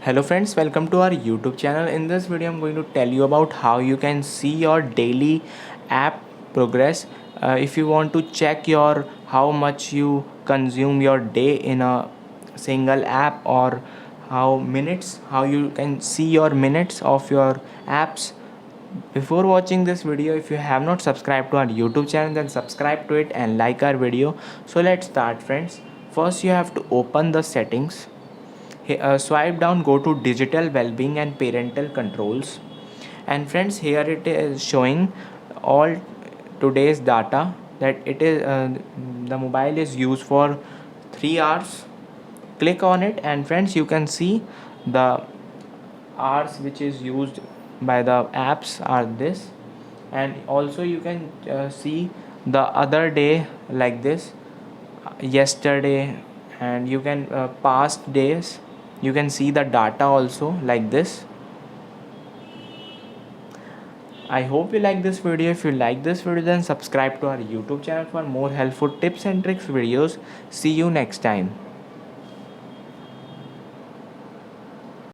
Hello friends, welcome to our YouTube channel. In this video I'm going to tell you about how you can see your daily app progress. If you want to check your how much you consume your day in a single app, or how you can see your minutes of your apps. Before watching this video, if you have not subscribed to our YouTube channel, then subscribe to it and like our video. So let's start friends. First you have to open the settings. Swipe down, go to digital well-being and parental controls, and friends, here it is showing all today's data that it is the mobile is used for 3 hours. Click on it and friends, you can see the hours which is used by the apps are this, and also you can see the other day like this, yesterday, and you can past days. You can see the data also like this. I hope you like this video. If you like this video, then subscribe to our YouTube channel for more helpful tips and tricks videos. See you next time.